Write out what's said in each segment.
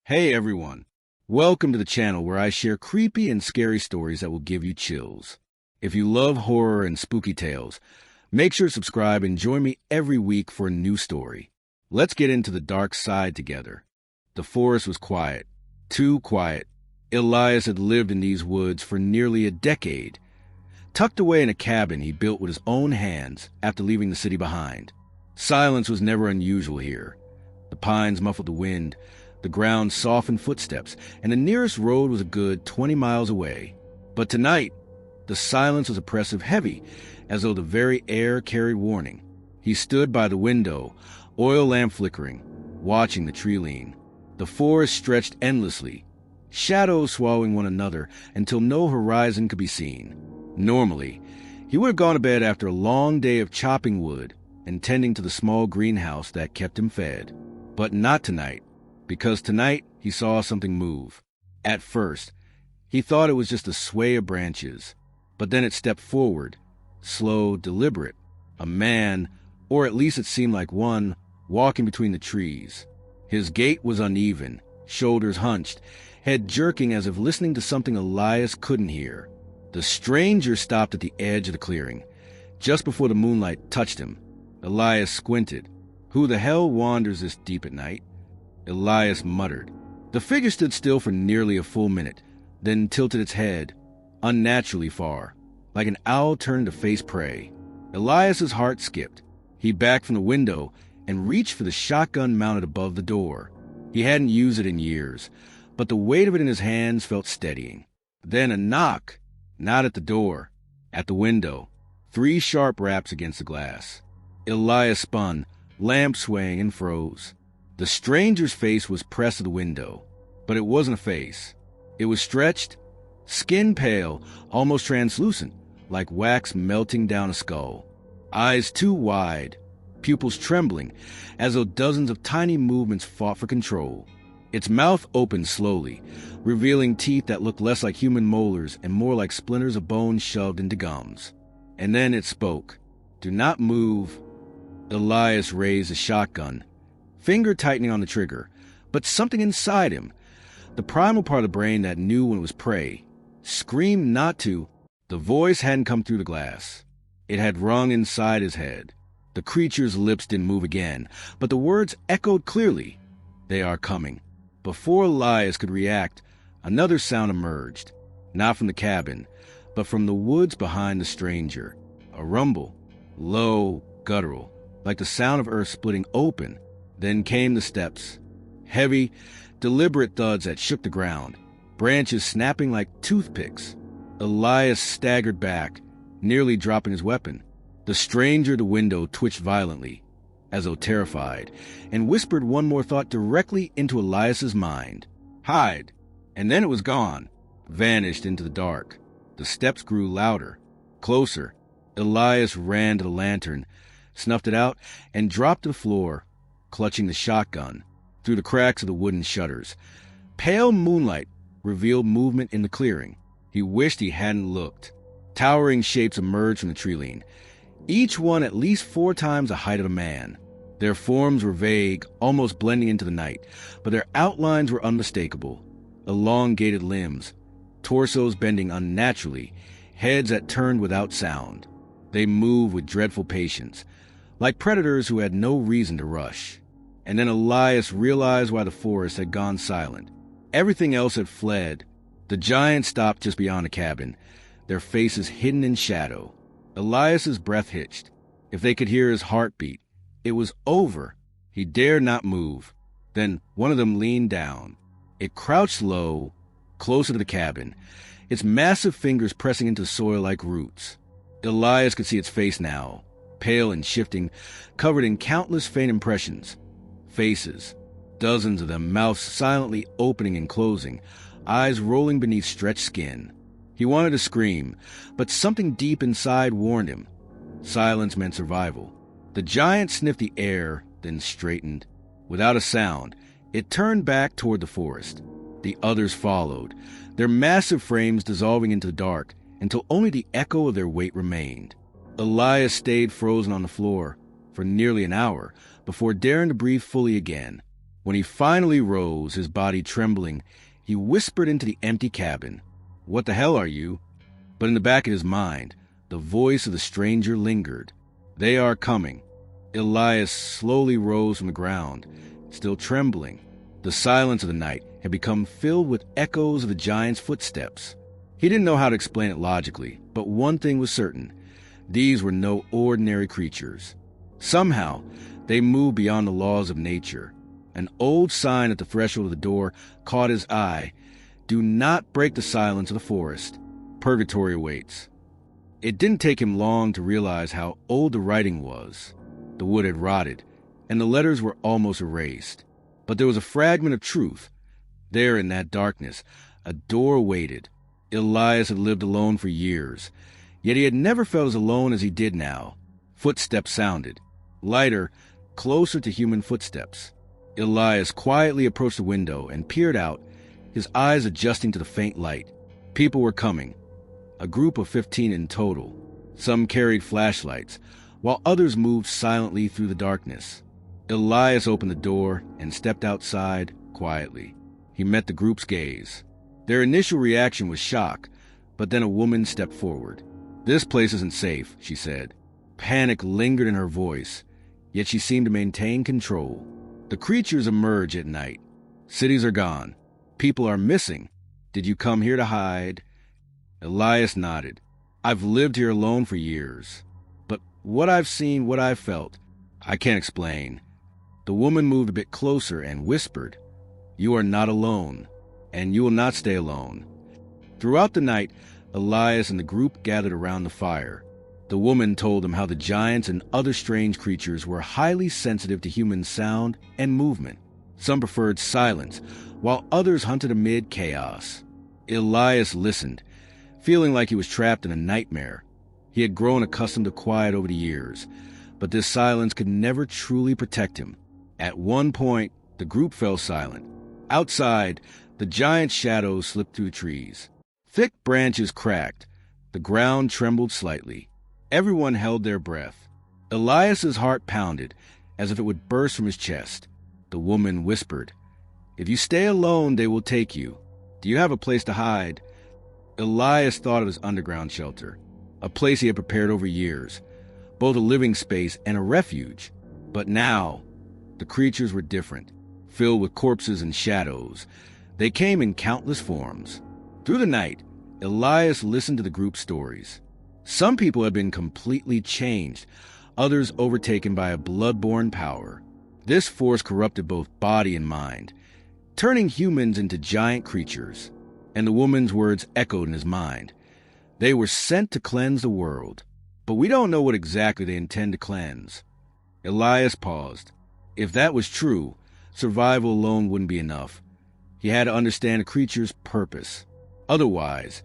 Hey everyone, welcome to the channel where I share creepy and scary stories that will give you chills. If you love horror and spooky tales, make sure to subscribe and join me every week for a new story. Let's get into the dark side together. The forest was quiet, too quiet. Elias had lived in these woods for nearly a decade, tucked away in a cabin he built with his own hands after leaving the city behind. Silence was never unusual here. The pines muffled the wind, the ground softened footsteps, and the nearest road was a good 20 miles away. But tonight, the silence was oppressive, heavy, as though the very air carried warning. He stood by the window, oil lamp flickering, watching the tree lean. The forest stretched endlessly, shadows swallowing one another until no horizon could be seen. Normally, he would have gone to bed after a long day of chopping wood and tending to the small greenhouse that kept him fed. But not tonight, because tonight he saw something move. At first, he thought it was just a sway of branches, but then it stepped forward, slow, deliberate. A man, or at least it seemed like one, walking between the trees. His gait was uneven, shoulders hunched, head jerking as if listening to something Elias couldn't hear. The stranger stopped at the edge of the clearing, just before the moonlight touched him. Elias squinted. Who the hell wanders this deep at night? Elias muttered. The figure stood still for nearly a full minute, then tilted its head, unnaturally far, like an owl turned to face prey. Elias's heart skipped. He backed from the window and reached for the shotgun mounted above the door. He hadn't used it in years, but the weight of it in his hands felt steadying. Then a knock, not at the door, at the window. 3 sharp raps against the glass. Elias spun, lamp swaying, and froze. The stranger's face was pressed to the window, but it wasn't a face. It was stretched, skin pale, almost translucent, like wax melting down a skull. Eyes too wide, pupils trembling, as though dozens of tiny movements fought for control. Its mouth opened slowly, revealing teeth that looked less like human molars and more like splinters of bone shoved into gums. And then it spoke. "Do not move." Elias raised the shotgun, finger tightening on the trigger, but something inside him, the primal part of the brain that knew when it was prey, screamed not to. The voice hadn't come through the glass. It had rung inside his head. The creature's lips didn't move again, but the words echoed clearly. "They are coming." Before Elias could react, another sound emerged, not from the cabin, but from the woods behind the stranger. A rumble, low, guttural, like the sound of earth splitting open. Then came the steps, heavy, deliberate thuds that shook the ground, branches snapping like toothpicks. Elias staggered back, nearly dropping his weapon. The stranger at the window twitched violently, as though terrified, and whispered one more thought directly into Elias's mind. "Hide." And then it was gone, vanished into the dark. The steps grew louder, closer. Elias ran to the lantern, snuffed it out, and dropped to the floor, clutching the shotgun. Through the cracks of the wooden shutters, pale moonlight revealed movement in the clearing. He wished he hadn't looked. Towering shapes emerged from the tree lean, each one at least 4 times the height of a man. Their forms were vague, almost blending into the night, but their outlines were unmistakable. Elongated limbs, torsos bending unnaturally, heads that turned without sound. They moved with dreadful patience, like predators who had no reason to rush. And then Elias realized why the forest had gone silent. Everything else had fled. The giants stopped just beyond the cabin, their faces hidden in shadow. Elias's breath hitched. If they could hear his heartbeat, it was over. He dared not move. Then one of them leaned down. It crouched low, closer to the cabin, its massive fingers pressing into the soil like roots. Elias could see its face now, pale and shifting, covered in countless faint impressions. Faces, dozens of them, mouths silently opening and closing, eyes rolling beneath stretched skin. He wanted to scream, but something deep inside warned him. Silence meant survival. The giant sniffed the air, then straightened. Without a sound, it turned back toward the forest. The others followed, their massive frames dissolving into the dark until only the echo of their weight remained. Elias stayed frozen on the floor for nearly an hour before daring to breathe fully again. When he finally rose, his body trembling, he whispered into the empty cabin, "What the hell are you?" But in the back of his mind, the voice of the stranger lingered. "They are coming." Elias slowly rose from the ground, still trembling. The silence of the night had become filled with echoes of the giant's footsteps. He didn't know how to explain it logically, but one thing was certain. These were no ordinary creatures. Somehow, they moved beyond the laws of nature. An old sign at the threshold of the door caught his eye. "Do not break the silence of the forest. Purgatory awaits." It didn't take him long to realize how old the writing was. The wood had rotted, and the letters were almost erased. But there was a fragment of truth. There in that darkness, a door awaited. Elias had lived alone for years, yet he had never felt as alone as he did now. Footsteps sounded, lighter, closer to human footsteps. Elias quietly approached the window and peered out, his eyes adjusting to the faint light. People were coming, a group of 15 in total. Some carried flashlights, while others moved silently through the darkness. Elias opened the door and stepped outside quietly. He met the group's gaze. Their initial reaction was shock, but then a woman stepped forward. "This place isn't safe," she said. Panic lingered in her voice, yet she seemed to maintain control. "The creatures emerge at night. Cities are gone. People are missing. Did you come here to hide?" Elias nodded. "I've lived here alone for years. But what I've seen, what I've felt, I can't explain." The woman moved a bit closer and whispered, "You are not alone, and you will not stay alone." Throughout the night, Elias and the group gathered around the fire. The woman told them how the giants and other strange creatures were highly sensitive to human sound and movement. Some preferred silence, while others hunted amid chaos. Elias listened, feeling like he was trapped in a nightmare. He had grown accustomed to quiet over the years, but this silence could never truly protect him. At one point, the group fell silent. Outside, the giant shadows slipped through trees. Thick branches cracked. The ground trembled slightly. Everyone held their breath. Elias's heart pounded, as if it would burst from his chest. The woman whispered, "If you stay alone, they will take you. Do you have a place to hide?" Elias thought of his underground shelter, a place he had prepared over years, both a living space and a refuge. But now, the creatures were different, filled with corpses and shadows. They came in countless forms. Through the night, Elias listened to the group's stories. Some people had been completely changed, others overtaken by a blood-borne power. This force corrupted both body and mind, turning humans into giant creatures. And the woman's words echoed in his mind. They were sent to cleanse the world, but we don't know what exactly they intend to cleanse. Elias paused. If that was true, survival alone wouldn't be enough. He had to understand a creature's purpose. Otherwise,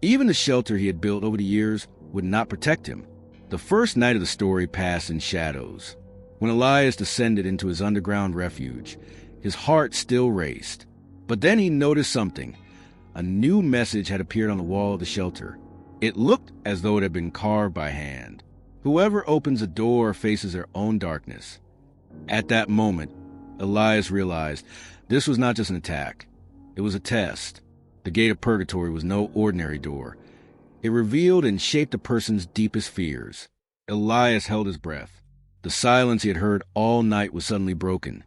even the shelter he had built over the years would not protect him. The first night of the story passed in shadows. When Elias descended into his underground refuge, his heart still raced. But then he noticed something. A new message had appeared on the wall of the shelter. It looked as though it had been carved by hand. "Whoever opens a door faces their own darkness." At that moment, Elias realized this was not just an attack. It was a test. The gate of purgatory was no ordinary door. It revealed and shaped a person's deepest fears. Elias held his breath. The silence he had heard all night was suddenly broken.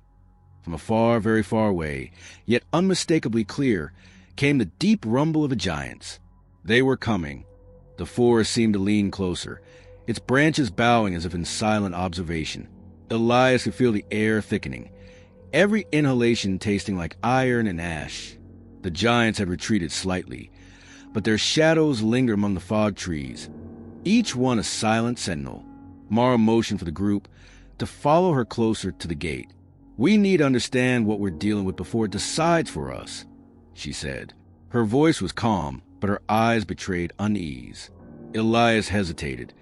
From afar, very far away, yet unmistakably clear, came the deep rumble of the giants. They were coming. The forest seemed to lean closer, its branches bowing as if in silent observation. Elias could feel the air thickening, every inhalation tasting like iron and ash. The giants had retreated slightly, but their shadows lingered among the fog trees, each one a silent sentinel. Mara motioned for the group to follow her closer to the gate. "We need to understand what we're dealing with before it decides for us," she said. Her voice was calm, but her eyes betrayed unease. Elias hesitated,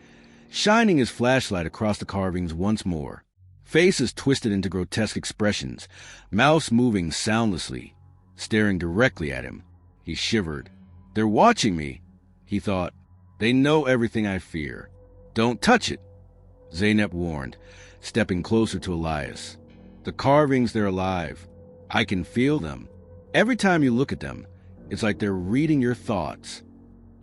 shining his flashlight across the carvings once more. Faces twisted into grotesque expressions, mouths moving soundlessly, staring directly at him. He shivered. "They're watching me," he thought. "They know everything I fear." "Don't touch it," Zeynep warned, stepping closer to Elias. The carvings, they're alive. I can feel them. Every time you look at them, it's like they're reading your thoughts.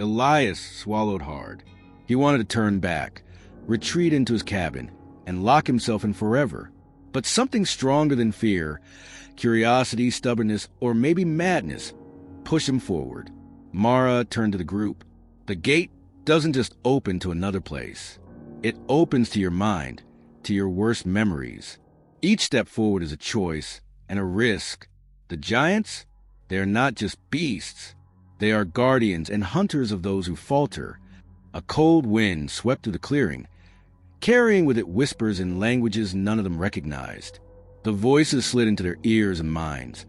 Elias swallowed hard. He wanted to turn back, retreat into his cabin, and lock himself in forever. But something stronger than fear, curiosity, stubbornness, or maybe madness, pushed him forward. Mara turned to the group. The gate doesn't just open to another place. It opens to your mind, to your worst memories. Each step forward is a choice and a risk. The giants, they are not just beasts. They are guardians and hunters of those who falter. A cold wind swept through the clearing, carrying with it whispers in languages none of them recognized. The voices slid into their ears and minds,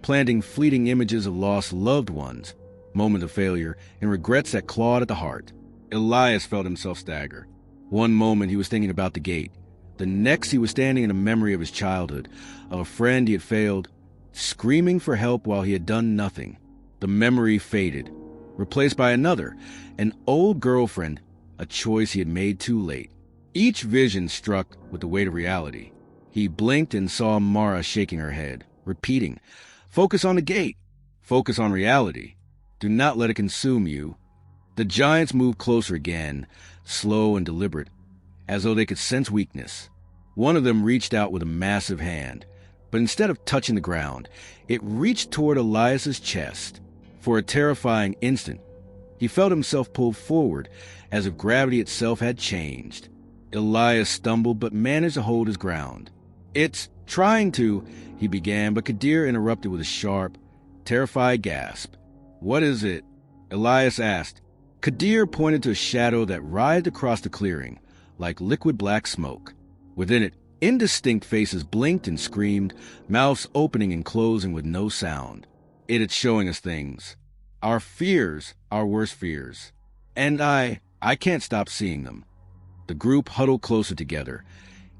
planting fleeting images of lost loved ones, moments of failure, and regrets that clawed at the heart. Elias felt himself stagger. One moment he was thinking about the gate. The next he was standing in a memory of his childhood, of a friend he had failed, screaming for help while he had done nothing. The memory faded, replaced by another, an old girlfriend, a choice he had made too late. Each vision struck with the weight of reality. He blinked and saw Mara shaking her head, repeating, "Focus on the gate. Focus on reality. Do not let it consume you." The giants moved closer again, slow and deliberate, as though they could sense weakness. One of them reached out with a massive hand, but instead of touching the ground, it reached toward Elias's chest. For a terrifying instant, he felt himself pulled forward, as if gravity itself had changed. Elias stumbled but managed to hold his ground. "It's trying to," he began, but Kadir interrupted with a sharp, terrified gasp. "What is it?" Elias asked. Kadir pointed to a shadow that writhed across the clearing, like liquid black smoke. Within it, indistinct faces blinked and screamed, mouths opening and closing with no sound. It is showing us things. Our fears, our worst fears. And I can't stop seeing them. The group huddled closer together,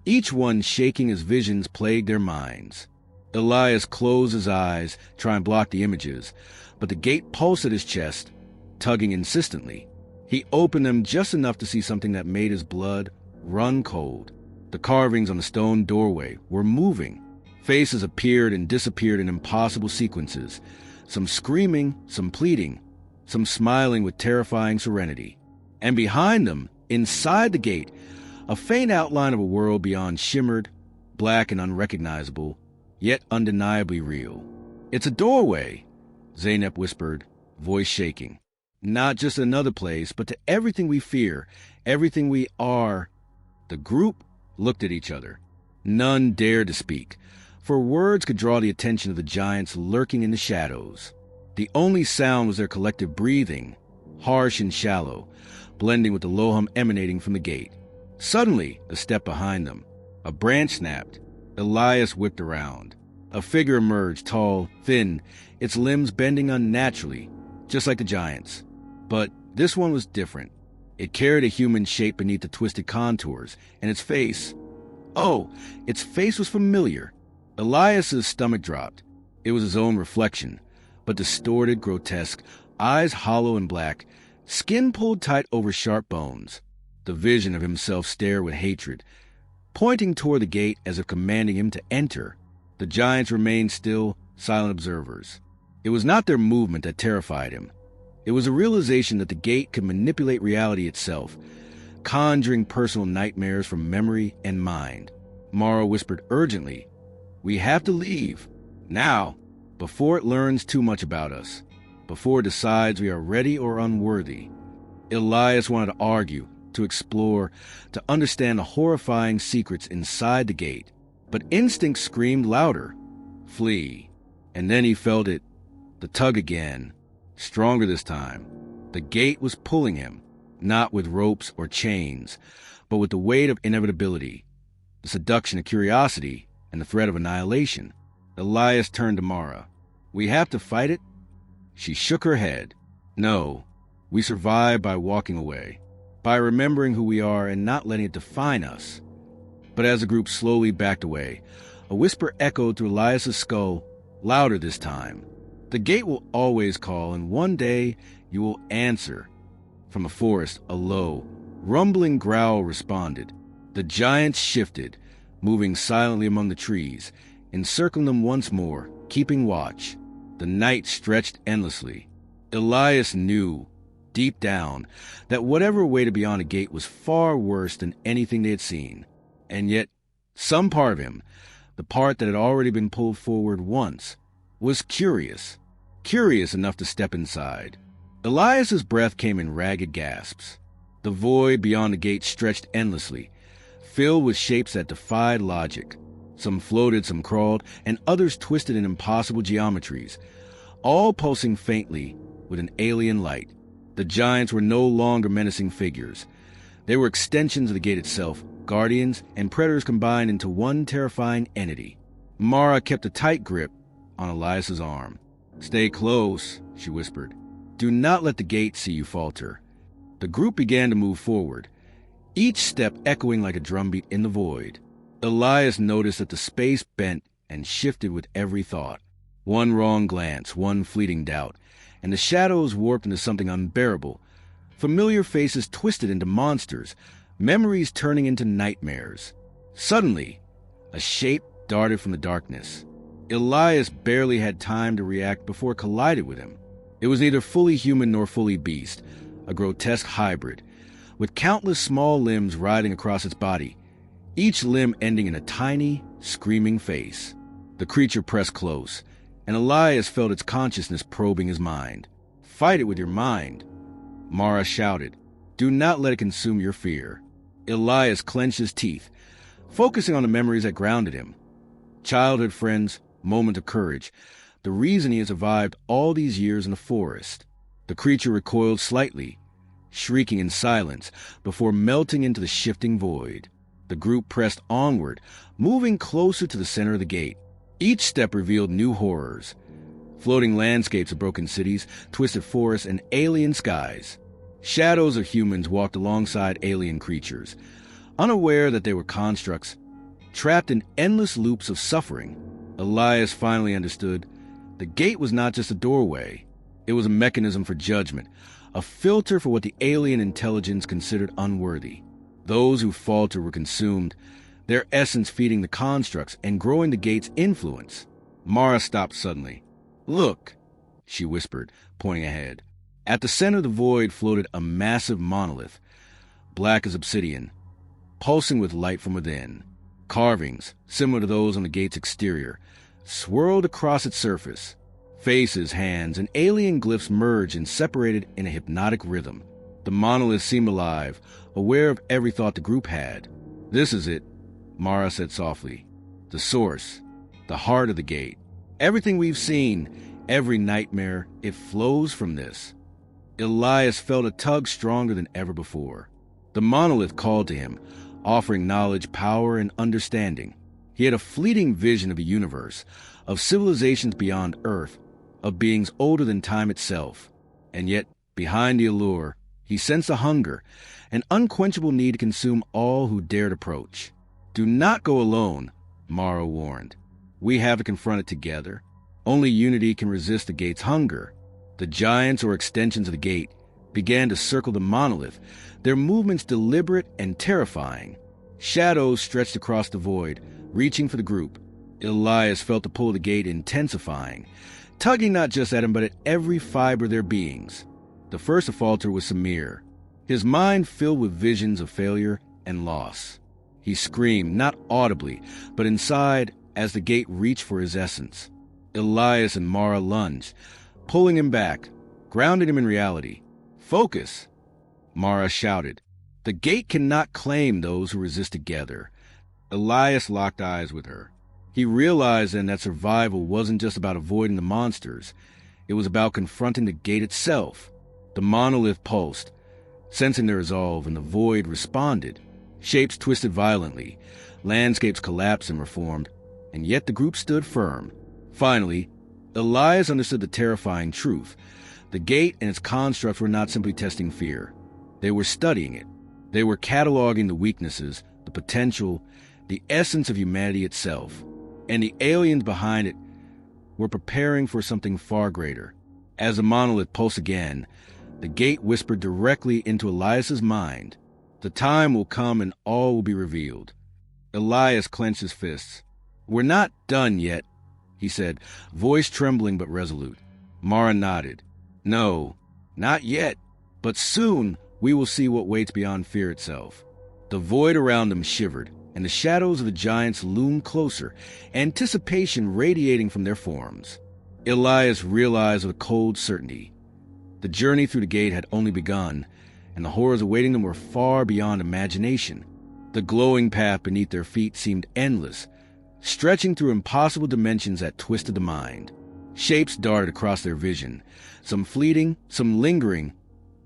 each one shaking as visions plagued their minds. Elias closed his eyes, trying to block the images, but the gate pulsed at his chest, tugging insistently. He opened them just enough to see something that made his blood run cold. The carvings on the stone doorway were moving. Faces appeared and disappeared in impossible sequences, some screaming, some pleading, some smiling with terrifying serenity. And behind them, inside the gate, a faint outline of a world beyond shimmered, black and unrecognizable, yet undeniably real. "It's a doorway," Zeynep whispered, voice shaking. "Not just another place, but to everything we fear, everything we are." The group looked at each other. None dared to speak, for words could draw the attention of the giants lurking in the shadows. The only sound was their collective breathing, harsh and shallow, blending with the low hum emanating from the gate. Suddenly, a step behind them. A branch snapped. Elias whipped around. A figure emerged, tall, thin, its limbs bending unnaturally, just like the giants. But this one was different. It carried a human shape beneath the twisted contours, and its face... Oh, its face was familiar. Elias's stomach dropped. It was his own reflection, but distorted, grotesque, eyes hollow and black, skin pulled tight over sharp bones. The vision of himself stared with hatred, pointing toward the gate as if commanding him to enter. The giants remained still, silent observers. It was not their movement that terrified him. It was a realization that the gate could manipulate reality itself, conjuring personal nightmares from memory and mind. Mara whispered urgently, "We have to leave. Now, before it learns too much about us, before it decides we are ready or unworthy." Elias wanted to argue, to explore, to understand the horrifying secrets inside the gate. But instinct screamed louder, "Flee." And then he felt it, the tug again, stronger this time. The gate was pulling him, not with ropes or chains, but with the weight of inevitability, the seduction of curiosity, and the threat of annihilation. Elias turned to Mara. "We have to fight it?" She shook her head. "No, we survive by walking away, by remembering who we are and not letting it define us." But as the group slowly backed away, a whisper echoed through Elias's skull, louder this time. "The gate will always call, and one day you will answer." From the forest, a low, rumbling growl responded. The giants shifted, moving silently among the trees, encircling them once more, keeping watch. The night stretched endlessly. Elias knew, deep down, that whatever awaited beyond the gate was far worse than anything they had seen. And yet, some part of him, the part that had already been pulled forward once, was curious enough to step inside. Elias's breath came in ragged gasps. The void beyond the gate stretched endlessly, filled with shapes that defied logic. Some floated, some crawled, and others twisted in impossible geometries, all pulsing faintly with an alien light. The giants were no longer menacing figures. They were extensions of the gate itself, guardians and predators combined into one terrifying entity. Mara kept a tight grip on Elias's arm. "Stay close," she whispered. "Do not let the gate see you falter." The group began to move forward, each step echoing like a drumbeat in the void. Elias noticed that the space bent and shifted with every thought. One wrong glance, one fleeting doubt, and the shadows warped into something unbearable. Familiar faces twisted into monsters, memories turning into nightmares. Suddenly, a shape darted from the darkness. Elias barely had time to react before it collided with him. It was neither fully human nor fully beast, a grotesque hybrid, with countless small limbs riding across its body, each limb ending in a tiny, screaming face. The creature pressed close, and Elias felt its consciousness probing his mind. "Fight it with your mind," Mara shouted. "Do not let it consume your fear." Elias clenched his teeth, focusing on the memories that grounded him. Childhood friends, moment of courage, the reason he had survived all these years in the forest. The creature recoiled slightly, shrieking in silence before melting into the shifting void. The group pressed onward, moving closer to the center of the gate. Each step revealed new horrors. Floating landscapes of broken cities, twisted forests, and alien skies. Shadows of humans walked alongside alien creatures, unaware that they were constructs, trapped in endless loops of suffering. Elias finally understood. The gate was not just a doorway. It was a mechanism for judgment, a filter for what the alien intelligence considered unworthy. Those who faltered were consumed, their essence feeding the constructs and growing the gate's influence. Mara stopped suddenly. "Look," she whispered, pointing ahead. At the center of the void floated a massive monolith, black as obsidian, pulsing with light from within. Carvings, similar to those on the gate's exterior, swirled across its surface. Faces, hands, and alien glyphs merged and separated in a hypnotic rhythm. The monolith seemed alive, aware of every thought the group had. "This is it," Mara said softly. "The source, the heart of the gate. Everything we've seen, every nightmare, it flows from this." Elias felt a tug stronger than ever before. The monolith called to him, offering knowledge, power, and understanding. He had a fleeting vision of a universe, of civilizations beyond Earth, of beings older than time itself. And yet, behind the allure, he sensed a hunger, an unquenchable need to consume all who dared approach. "Do not go alone," Mara warned. "We have to confront it together. Only unity can resist the gate's hunger." The giants, or extensions of the gate, began to circle the monolith, their movements deliberate and terrifying. Shadows stretched across the void, reaching for the group. Elias felt the pull of the gate intensifying, tugging not just at him but at every fiber of their beings. The first to falter was Samir, his mind filled with visions of failure and loss. He screamed, not audibly, but inside, as the gate reached for his essence. Elias and Mara lunged, pulling him back, grounding him in reality. "Focus," Mara shouted. "The gate cannot claim those who resist together." Elias locked eyes with her. He realized then that survival wasn't just about avoiding the monsters. It was about confronting the gate itself. The monolith pulsed, sensing their resolve, and the void responded. Shapes twisted violently, landscapes collapsed and reformed, and yet the group stood firm. Finally, Elias understood the terrifying truth. The gate and its constructs were not simply testing fear. They were studying it. They were cataloging the weaknesses, the potential, the essence of humanity itself. And the aliens behind it were preparing for something far greater. As the monolith pulsed again, the gate whispered directly into Elias's mind. "The time will come and all will be revealed." Elias clenched his fists. "We're not done yet," he said, voice trembling but resolute. Mara nodded. "No, not yet. But soon we will see what waits beyond fear itself." The void around them shivered, and the shadows of the giants loomed closer, anticipation radiating from their forms. Elias realized with a cold certainty. The journey through the gate had only begun, and the horrors awaiting them were far beyond imagination. The glowing path beneath their feet seemed endless, stretching through impossible dimensions that twisted the mind. Shapes darted across their vision, some fleeting, some lingering,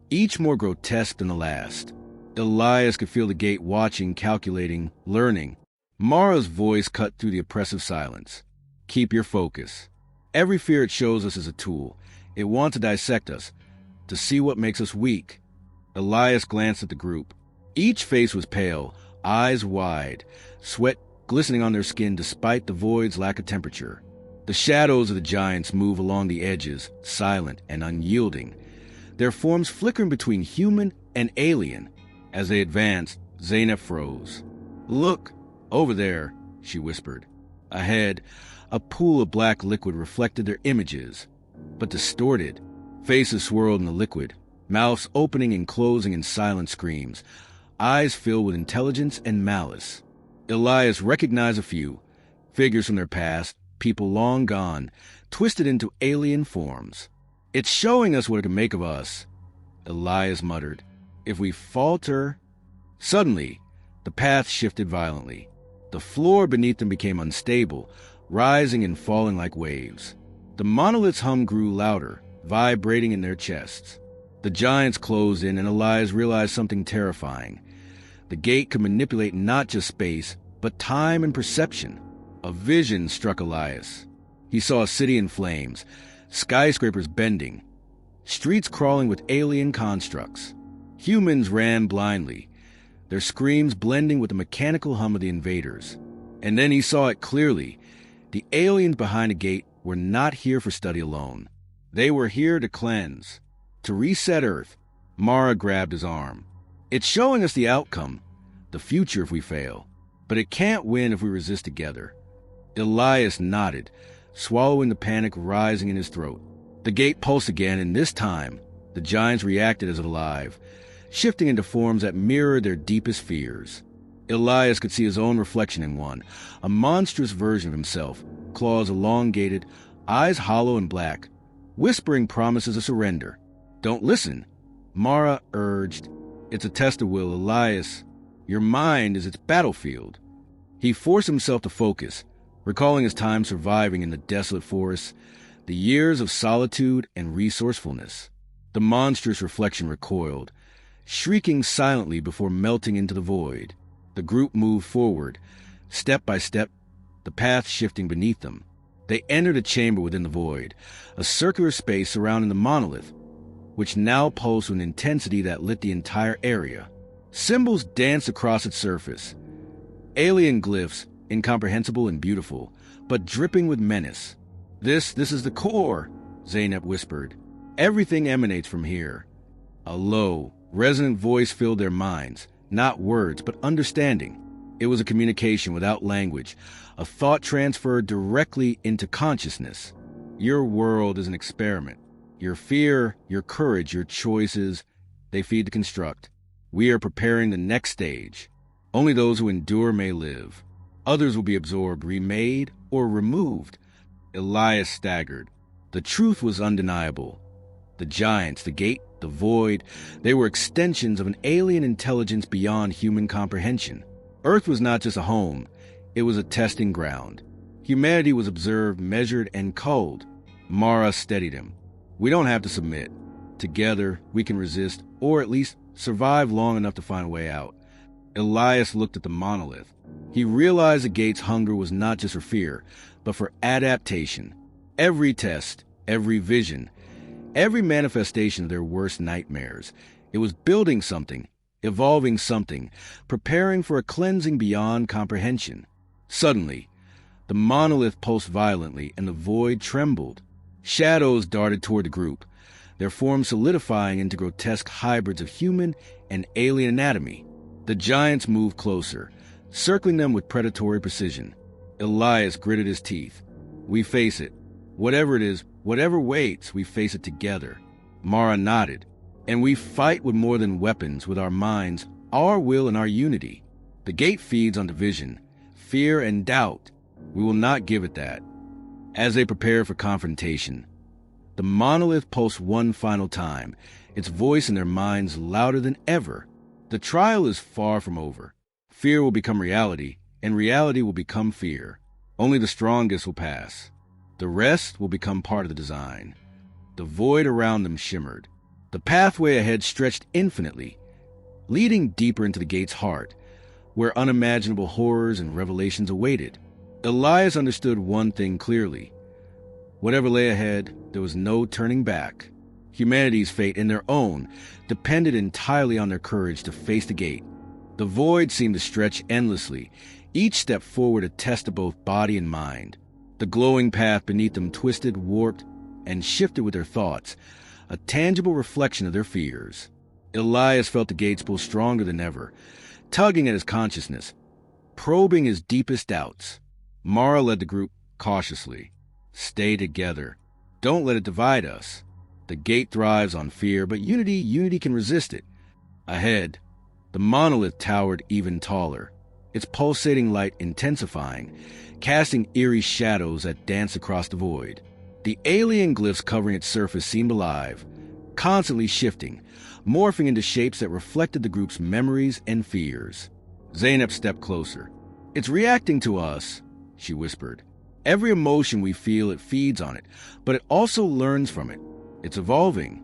each more grotesque than the last. Elias could feel the gate watching, calculating, learning. Mara's voice cut through the oppressive silence. "Keep your focus. Every fear it shows us is a tool. It wants to dissect us, to see what makes us weak." Elias glanced at the group. Each face was pale, eyes wide, sweat glistening on their skin despite the void's lack of temperature. The shadows of the giants move along the edges, silent and unyielding, their forms flickering between human and alien. As they advanced, Zaynep froze. "Look, over there," she whispered. Ahead, a pool of black liquid reflected their images, but distorted. Faces swirled in the liquid, mouths opening and closing in silent screams, eyes filled with intelligence and malice. Elias recognized a few, figures from their past, people long gone, twisted into alien forms. "It's showing us what it can make of us," Elias muttered. "If we falter—" Suddenly, the path shifted violently. The floor beneath them became unstable, rising and falling like waves. The monolith's hum grew louder, vibrating in their chests. The giants closed in, and Elias realized something terrifying. The gate could manipulate not just space, but time and perception. A vision struck Elias. He saw a city in flames, skyscrapers bending, streets crawling with alien constructs. Humans ran blindly, their screams blending with the mechanical hum of the invaders. And then he saw it clearly. The aliens behind the gate were not here for study alone. They were here to cleanse, to reset Earth. Mara grabbed his arm. "It's showing us the outcome, the future if we fail. But it can't win if we resist together." Elias nodded, swallowing the panic rising in his throat. The gate pulsed again, and this time, the giants reacted as alive, shifting into forms that mirrored their deepest fears. Elias could see his own reflection in one, a monstrous version of himself, claws elongated, eyes hollow and black, whispering promises of surrender. "Don't listen," Mara urged. "It's a test of will, Elias. Your mind is its battlefield." He forced himself to focus, recalling his time surviving in the desolate forests, the years of solitude and resourcefulness. The monstrous reflection recoiled, shrieking silently before melting into the void. The group moved forward, step by step, the path shifting beneath them. They entered a chamber within the void, a circular space surrounding the monolith, which now pulsed with an intensity that lit the entire area. Symbols danced across its surface, alien glyphs, incomprehensible and beautiful, but dripping with menace. This is the core," Zaynep whispered. "Everything emanates from here." A low, resonant voice filled their minds, not words, but understanding. It was a communication without language, a thought transferred directly into consciousness. "Your world is an experiment. Your fear, your courage, your choices, they feed the construct. We are preparing the next stage. Only those who endure may live. Others will be absorbed, remade, or removed." Elias staggered. The truth was undeniable. The giants, the gate, the void, they were extensions of an alien intelligence beyond human comprehension. Earth was not just a home, it was a testing ground. Humanity was observed, measured, and culled. Mara steadied him. "We don't have to submit. Together, we can resist, or at least survive long enough to find a way out." Elias looked at the monolith. He realized the gate's hunger was not just for fear, but for adaptation. Every test, every vision, every manifestation of their worst nightmares. It was building something, evolving something, preparing for a cleansing beyond comprehension. Suddenly, the monolith pulsed violently and the void trembled. Shadows darted toward the group, their forms solidifying into grotesque hybrids of human and alien anatomy. The giants moved closer, circling them with predatory precision. Elias gritted his teeth. We face it. Whatever it is, whatever waits, we face it together. Mara nodded. And we fight with more than weapons, with our minds, our will, and our unity. The gate feeds on division, fear, and doubt. We will not give it that. As they prepare for confrontation, the monolith pulsed one final time, its voice in their minds louder than ever. The trial is far from over. Fear will become reality, and reality will become fear. Only the strongest will pass. The rest will become part of the design. The void around them shimmered. The pathway ahead stretched infinitely, leading deeper into the gate's heart, where unimaginable horrors and revelations awaited. Elias understood one thing clearly. Whatever lay ahead, there was no turning back. Humanity's fate and their own depended entirely on their courage to face the gate. The void seemed to stretch endlessly, each step forward a test of both body and mind. The glowing path beneath them twisted, warped, and shifted with their thoughts, a tangible reflection of their fears. Elias felt the gates pull stronger than ever, tugging at his consciousness, probing his deepest doubts. Mara led the group cautiously. Stay together. Don't let it divide us. The gate thrives on fear, but unity can resist it. Ahead, the monolith towered even taller, its pulsating light intensifying, casting eerie shadows that danced across the void. The alien glyphs covering its surface seemed alive, constantly shifting, morphing into shapes that reflected the group's memories and fears. Zainab stepped closer. It's reacting to us, she whispered. Every emotion we feel, it feeds on it, but it also learns from it. It's evolving.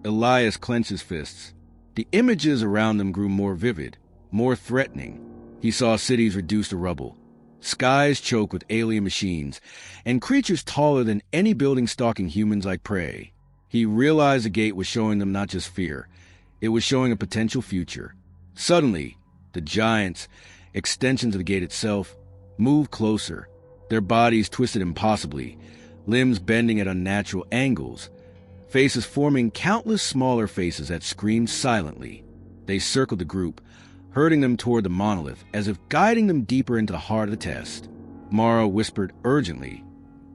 Elias clenched his fists. The images around them grew more vivid, more threatening. He saw cities reduced to rubble, skies choked with alien machines, and creatures taller than any building stalking humans like prey. He realized the gate was showing them not just fear, it was showing a potential future. Suddenly, the giants, extensions of the gate itself, moved closer, their bodies twisted impossibly, limbs bending at unnatural angles, faces forming countless smaller faces that screamed silently. They circled the group, herding them toward the monolith, as if guiding them deeper into the heart of the test. Mara whispered urgently,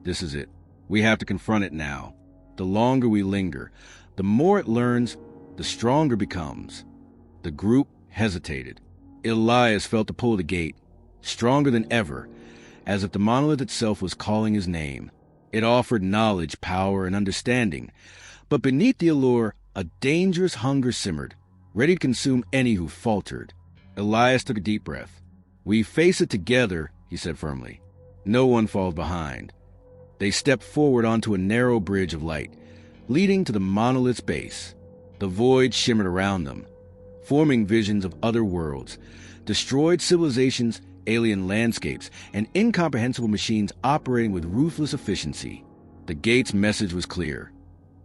"This is it. We have to confront it now. The longer we linger, the more it learns, the stronger it becomes." The group hesitated. Elias felt the pull of the gate, stronger than ever, as if the monolith itself was calling his name. It offered knowledge, power, and understanding, but beneath the allure, a dangerous hunger simmered, ready to consume any who faltered. Elias took a deep breath. "We face it together," he said firmly. "No one falls behind." They stepped forward onto a narrow bridge of light, leading to the monolith's base. The void shimmered around them, forming visions of other worlds, destroyed civilizations, alien landscapes, and incomprehensible machines operating with ruthless efficiency. The gate's message was clear.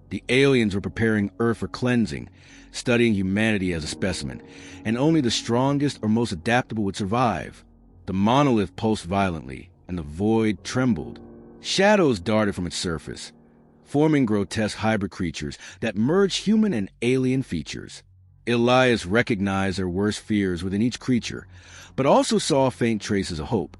The aliens were preparing Earth for cleansing, studying humanity as a specimen, and only the strongest or most adaptable would survive. The monolith pulsed violently, and the void trembled. Shadows darted from its surface, forming grotesque hybrid creatures that merged human and alien features. Elias recognized their worst fears within each creature, but also saw faint traces of hope,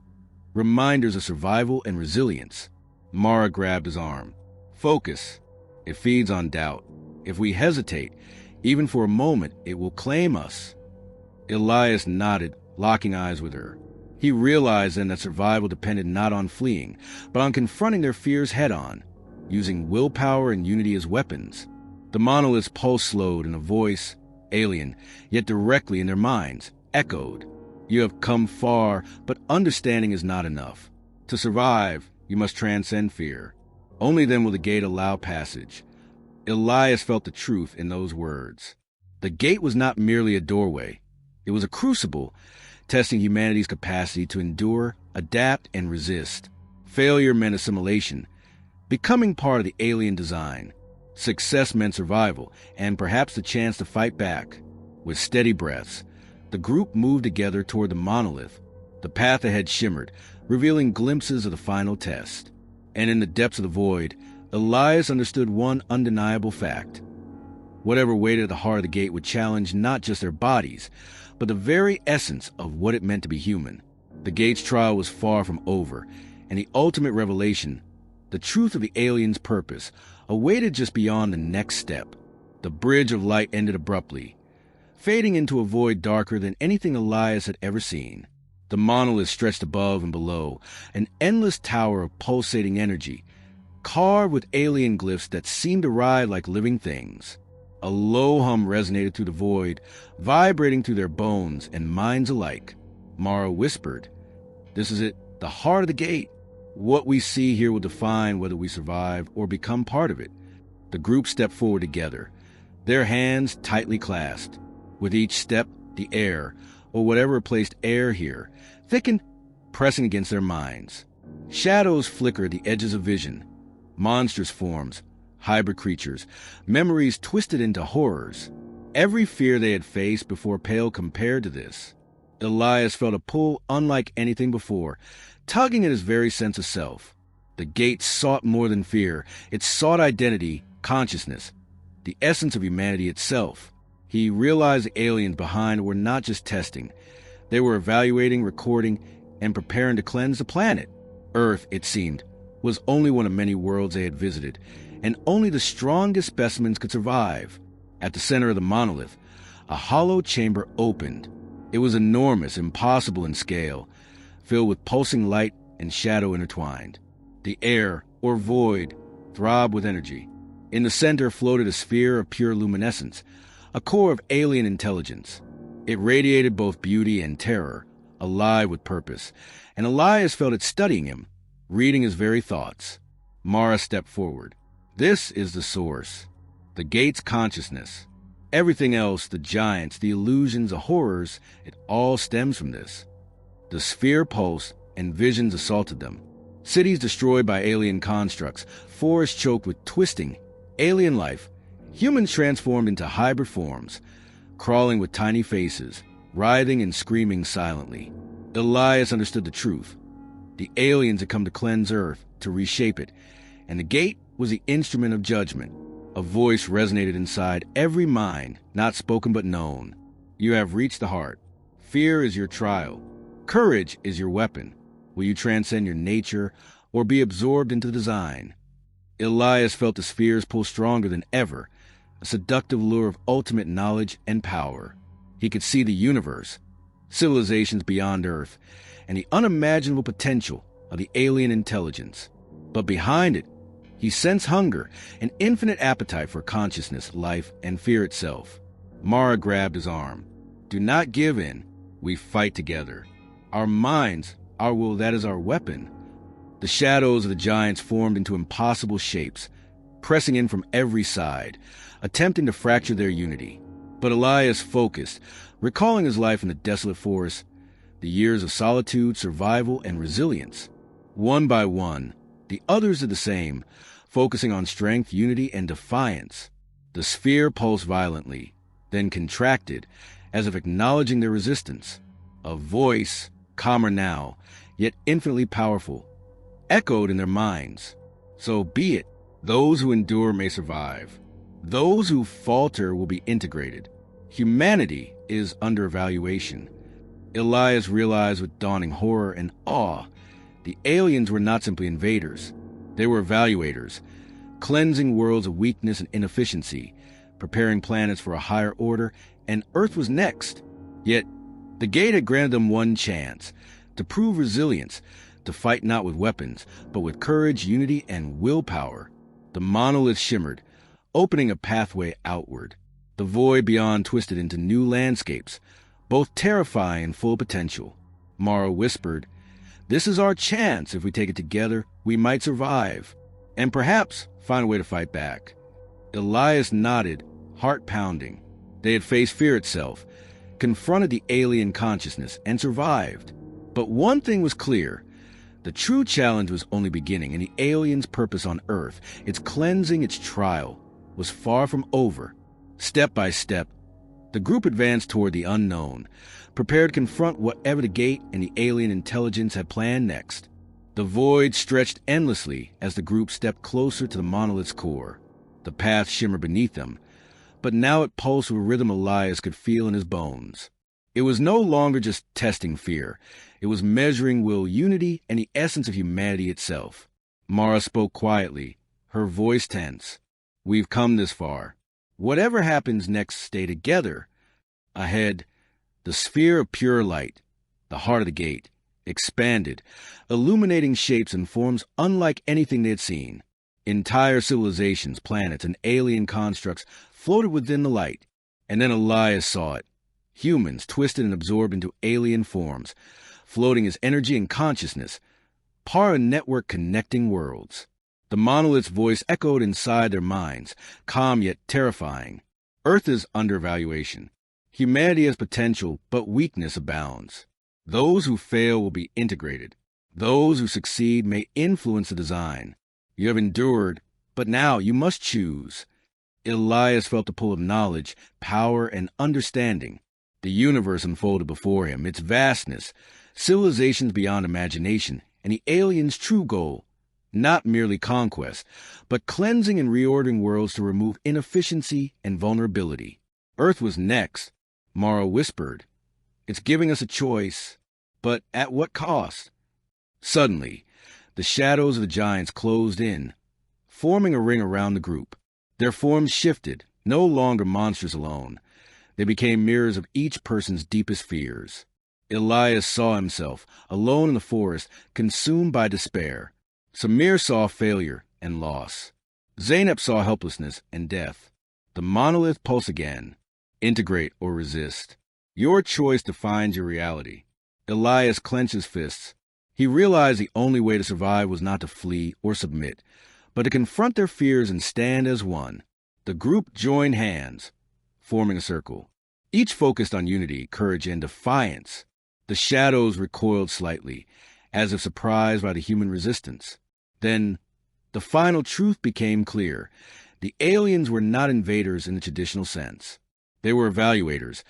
reminders of survival and resilience. Mara grabbed his arm. "Focus. It feeds on doubt. If we hesitate, even for a moment, it will claim us." Elias nodded, locking eyes with her. He realized then that survival depended not on fleeing, but on confronting their fears head-on, using willpower and unity as weapons. The monolith's pulse slowed, and a voice, alien, yet directly in their minds, echoed. "You have come far, but understanding is not enough. To survive, you must transcend fear. Only then will the gate allow passage." Elias felt the truth in those words. The gate was not merely a doorway. It was a crucible, testing humanity's capacity to endure, adapt, and resist. Failure meant assimilation, becoming part of the alien design. Success meant survival, and perhaps the chance to fight back. With steady breaths, the group moved together toward the monolith. The path ahead shimmered, revealing glimpses of the final test. And in the depths of the void, Elias understood one undeniable fact. Whatever waited at the heart of the gate would challenge not just their bodies, but the very essence of what it meant to be human. The gate's trial was far from over, and the ultimate revelation, the truth of the alien's purpose, awaited just beyond the next step. The bridge of light ended abruptly, fading into a void darker than anything Elias had ever seen. The monolith stretched above and below, an endless tower of pulsating energy, carved with alien glyphs that seemed to ride like living things. A low hum resonated through the void, vibrating through their bones and minds alike. Mara whispered, "This is it, the heart of the gate. What we see here will define whether we survive or become part of it." The group stepped forward together, their hands tightly clasped. With each step, the air, or whatever replaced air here, thickened, pressing against their minds. Shadows flickered at the edges of vision. Monstrous forms, hybrid creatures, memories twisted into horrors. Every fear they had faced before paled compared to this. Elias felt a pull unlike anything before, tugging at his very sense of self. The gate sought more than fear. It sought identity, consciousness, the essence of humanity itself. He realized the aliens behind were not just testing. They were evaluating, recording, and preparing to cleanse the planet. Earth, it seemed, was only one of many worlds they had visited, and only the strongest specimens could survive. At the center of the monolith, a hollow chamber opened. It was enormous, impossible in scale, filled with pulsing light and shadow intertwined. The air, or void, throbbed with energy. In the center floated a sphere of pure luminescence, a core of alien intelligence. It radiated both beauty and terror, alive with purpose, and Elias felt it studying him, reading his very thoughts. Mara stepped forward. "This is the source, the gate's consciousness. Everything else, the giants, the illusions, the horrors, it all stems from this." The sphere pulsed, and visions assaulted them. Cities destroyed by alien constructs, forests choked with twisting, alien life, humans transformed into hybrid forms, crawling with tiny faces, writhing and screaming silently. Elias understood the truth. The aliens had come to cleanse Earth, to reshape it, and the gate was the instrument of judgment. A voice resonated inside every mind, not spoken but known. "You have reached the heart. Fear is your trial. Courage is your weapon. Will you transcend your nature or be absorbed into the design?" Elias felt the spheres pull stronger than ever, a seductive lure of ultimate knowledge and power. He could see the universe, civilizations beyond Earth, and the unimaginable potential of the alien intelligence. But behind it, he sensed hunger, an infinite appetite for consciousness, life, and fear itself. Mara grabbed his arm. "Do not give in. We fight together. Our minds, our will, that is our weapon." The shadows of the giants formed into impossible shapes, pressing in from every side, attempting to fracture their unity. But Elias focused, recalling his life in the desolate forest, the years of solitude, survival, and resilience. One by one, the others did the same, focusing on strength, unity, and defiance. The sphere pulsed violently, then contracted, as if acknowledging their resistance. A voice, calmer now, yet infinitely powerful, echoed in their minds. "So be it. Those who endure may survive. Those who falter will be integrated. Humanity is under evaluation." Elias realized with dawning horror and awe, the aliens were not simply invaders. They were evaluators, cleansing worlds of weakness and inefficiency, preparing planets for a higher order, and Earth was next. Yet, the gate had granted them one chance, to prove resilience, to fight not with weapons, but with courage, unity, and willpower. The monolith shimmered, opening a pathway outward. The void beyond twisted into new landscapes, both terrifying and full of potential. Mara whispered, "This is our chance. If we take it together, we might survive, and perhaps find a way to fight back." Elias nodded, heart pounding. They had faced fear itself, confronted the alien consciousness, and survived. But one thing was clear. The true challenge was only beginning, and the aliens' purpose on Earth, its cleansing, its trial, was far from over. Step by step, the group advanced toward the unknown, prepared to confront whatever the gate and the alien intelligence had planned next. The void stretched endlessly as the group stepped closer to the monolith's core. The path shimmered beneath them, but now it pulsed with a rhythm Elias could feel in his bones. It was no longer just testing fear. It was measuring will unity and the essence of humanity itself. Mara spoke quietly, her voice tense. We've come this far. Whatever happens next, stay together. Ahead, the sphere of pure light, the heart of the gate, expanded, illuminating shapes and forms unlike anything they had seen. Entire civilizations, planets, and alien constructs floated within the light. And then Elias saw it. Humans twisted and absorbed into alien forms, floating as energy and consciousness, part of a network connecting worlds. The monolith's voice echoed inside their minds, calm yet terrifying. Earth is under evaluation. Humanity has potential, but weakness abounds. Those who fail will be integrated. Those who succeed may influence the design. You have endured, but now you must choose. Elias felt the pull of knowledge, power, and understanding. The universe unfolded before him, its vastness, civilizations beyond imagination, and the aliens' true goal, not merely conquest, but cleansing and reordering worlds to remove inefficiency and vulnerability. Earth was next, Mara whispered. It's giving us a choice, but at what cost? Suddenly, the shadows of the giants closed in, forming a ring around the group. Their forms shifted, no longer monsters alone. They became mirrors of each person's deepest fears. Elias saw himself, alone in the forest, consumed by despair. Samir saw failure and loss. Zainab saw helplessness and death. The monolith pulsed again. Integrate or resist. Your choice defines your reality. Elias clenched his fists. He realized the only way to survive was not to flee or submit, but to confront their fears and stand as one. The group joined hands, forming a circle. Each focused on unity, courage, and defiance. The shadows recoiled slightly, as if surprised by the human resistance. Then, the final truth became clear. The aliens were not invaders in the traditional sense. They were evaluators,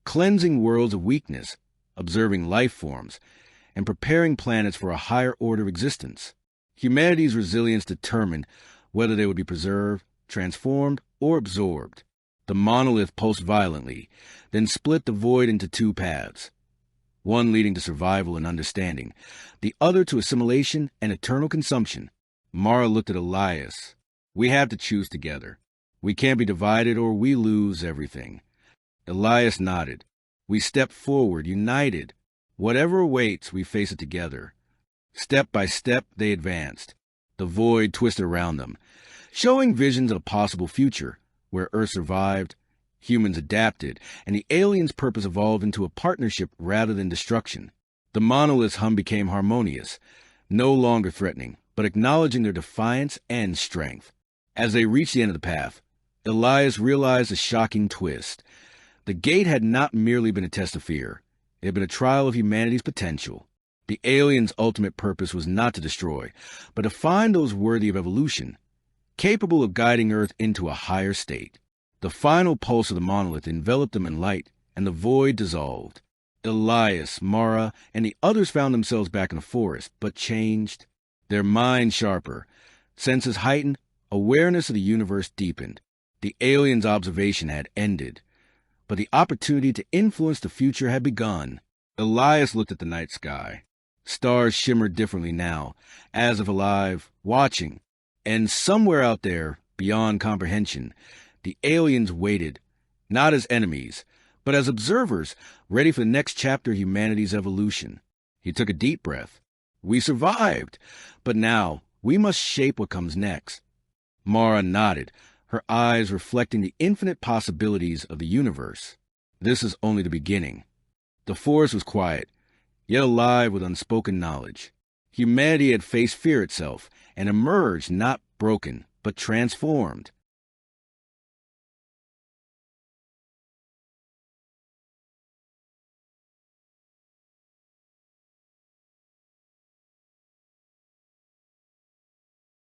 cleansing worlds of weakness, observing life forms, and preparing planets for a higher order of existence. Humanity's resilience determined whether they would be preserved, transformed, or absorbed. The monolith pulsed violently, then split the void into two paths, one leading to survival and understanding, the other to assimilation and eternal consumption. Mara looked at Elias. We have to choose together. We can't be divided or we lose everything. Elias nodded. We step forward, united. Whatever awaits, we face it together. Step by step, they advanced. The void twisted around them, showing visions of a possible future where Earth survived, humans adapted, and the aliens' purpose evolved into a partnership rather than destruction. The monolith's hum became harmonious, no longer threatening, but acknowledging their defiance and strength. As they reached the end of the path, Elias realized a shocking twist. The gate had not merely been a test of fear. It had been a trial of humanity's potential. The aliens' ultimate purpose was not to destroy, but to find those worthy of evolution, capable of guiding Earth into a higher state. The final pulse of the monolith enveloped them in light, and the void dissolved. Elias, Mara, and the others found themselves back in the forest, but changed. Their minds sharper, senses heightened, awareness of the universe deepened. The aliens' observation had ended, but the opportunity to influence the future had begun. Elias looked at the night sky. Stars shimmered differently now, as if alive, watching. And somewhere out there, beyond comprehension, the aliens waited, not as enemies, but as observers, ready for the next chapter of humanity's evolution. He took a deep breath. We survived, but now we must shape what comes next. Mara nodded, her eyes reflecting the infinite possibilities of the universe. This is only the beginning. The forest was quiet, yet alive with unspoken knowledge. Humanity had faced fear itself and emerged not broken, but transformed.